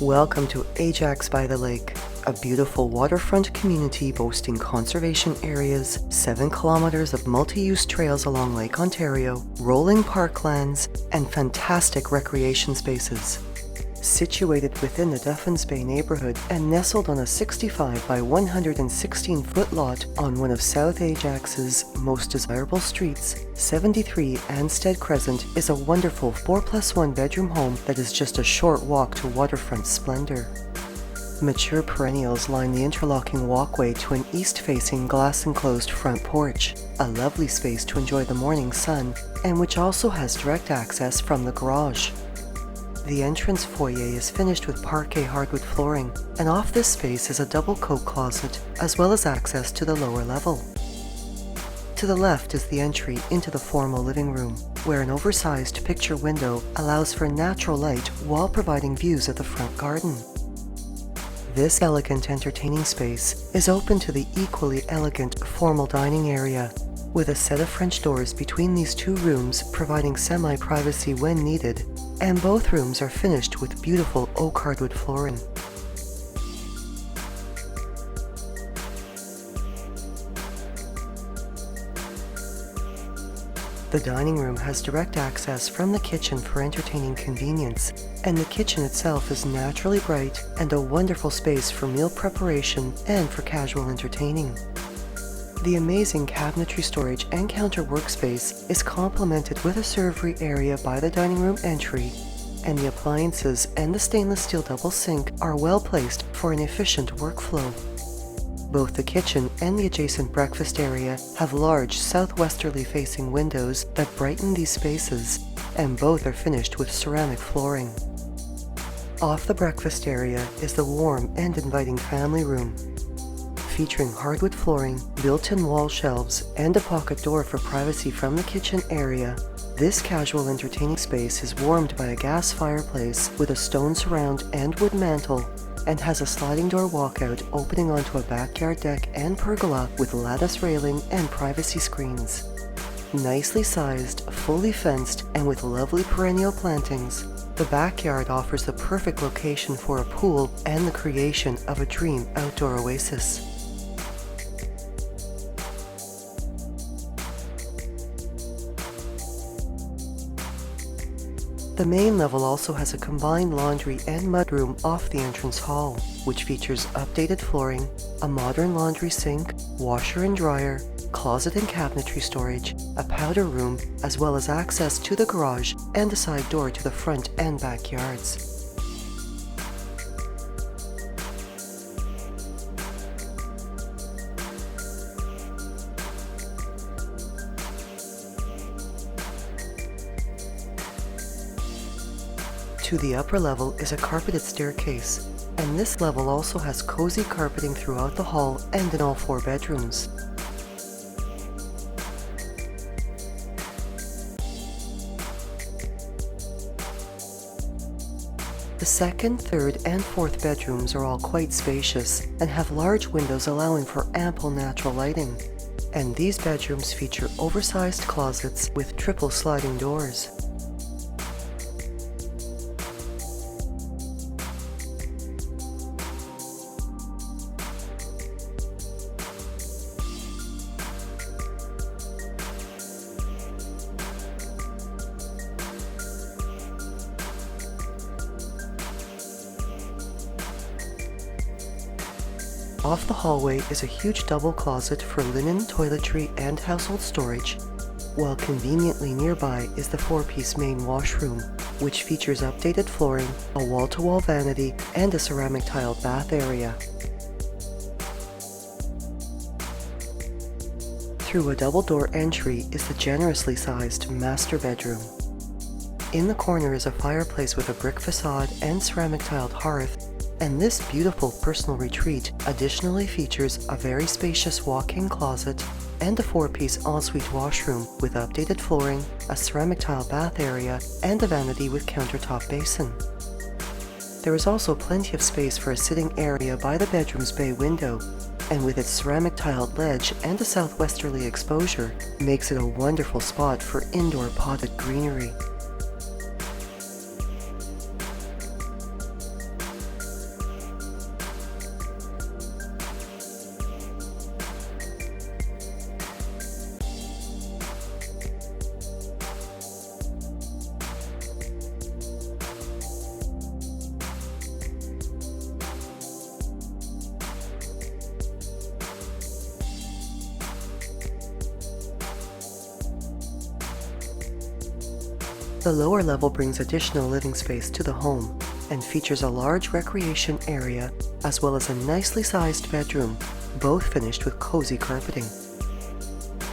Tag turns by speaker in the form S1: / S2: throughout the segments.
S1: Welcome to Ajax by the Lake, a beautiful waterfront community boasting conservation areas, 7 kilometers of multi-use trails along Lake Ontario, rolling parklands, and fantastic recreation spaces. Situated within the Duffin's Bay neighbourhood and nestled on a 65 by 116 foot lot on one of South Ajax's most desirable streets, 73 Anstead Crescent is a wonderful 4+1 bedroom home that is just a short walk to waterfront splendour. Mature perennials line the interlocking walkway to an east-facing glass-enclosed front porch, a lovely space to enjoy the morning sun, and which also has direct access from the garage. The entrance foyer is finished with parquet hardwood flooring, and off this space is a double coat closet, as well as access to the lower level. To the left is the entry into the formal living room, where an oversized picture window allows for natural light while providing views of the front garden. This elegant entertaining space is open to the equally elegant formal dining area, with a set of French doors between these two rooms providing semi-privacy when needed, and both rooms are finished with beautiful oak hardwood flooring. The dining room has direct access from the kitchen for entertaining convenience, and the kitchen itself is naturally bright and a wonderful space for meal preparation and for casual entertaining. The amazing cabinetry storage and counter workspace is complemented with a servery area by the dining room entry, and the appliances and the stainless steel double sink are well placed for an efficient workflow. Both the kitchen and the adjacent breakfast area have large southwesterly facing windows that brighten these spaces, and both are finished with ceramic flooring. Off the breakfast area is the warm and inviting family room, featuring hardwood flooring, built-in wall shelves, and a pocket door for privacy from the kitchen area. This casual entertaining space is warmed by a gas fireplace with a stone surround and wood mantel, and has a sliding door walkout opening onto a backyard deck and pergola with lattice railing and privacy screens. Nicely sized, fully fenced, and with lovely perennial plantings, the backyard offers the perfect location for a pool and the creation of a dream outdoor oasis. The main level also has a combined laundry and mudroom off the entrance hall, which features updated flooring, a modern laundry sink, washer and dryer, closet and cabinetry storage, a powder room, as well as access to the garage and a side door to the front and backyards. To the upper level is a carpeted staircase, and this level also has cozy carpeting throughout the hall and in all 4 bedrooms. The second, third, and fourth bedrooms are all quite spacious and have large windows allowing for ample natural lighting. And these bedrooms feature oversized closets with triple sliding doors. Off the hallway is a huge double closet for linen, toiletry, and household storage, while conveniently nearby is the 4-piece main washroom, which features updated flooring, a wall-to-wall vanity, and a ceramic tiled bath area. Through a double-door entry is the generously sized master bedroom. In the corner is a fireplace with a brick facade and ceramic tiled hearth, and this beautiful personal retreat additionally features a very spacious walk-in closet and a 4-piece ensuite washroom with updated flooring, a ceramic tile bath area, and a vanity with countertop basin. There is also plenty of space for a sitting area by the bedroom's bay window, and with its ceramic tiled ledge and a southwesterly exposure, makes it a wonderful spot for indoor potted greenery. The lower level brings additional living space to the home and features a large recreation area as well as a nicely sized bedroom, both finished with cozy carpeting.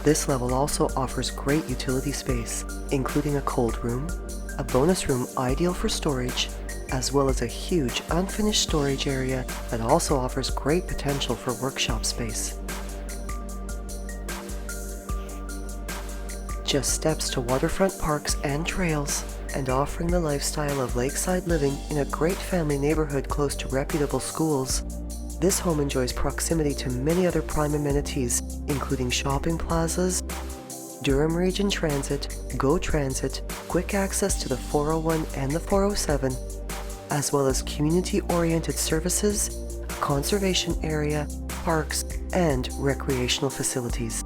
S1: This level also offers great utility space, including a cold room, a bonus room ideal for storage, as well as a huge unfinished storage area that also offers great potential for workshop space. Just steps to waterfront parks and trails, and offering the lifestyle of lakeside living in a great family neighborhood close to reputable schools, this home enjoys proximity to many other prime amenities, including shopping plazas, Durham Region Transit, GO Transit, quick access to the 401 and the 407, as well as community-oriented services, a conservation area, parks, and recreational facilities.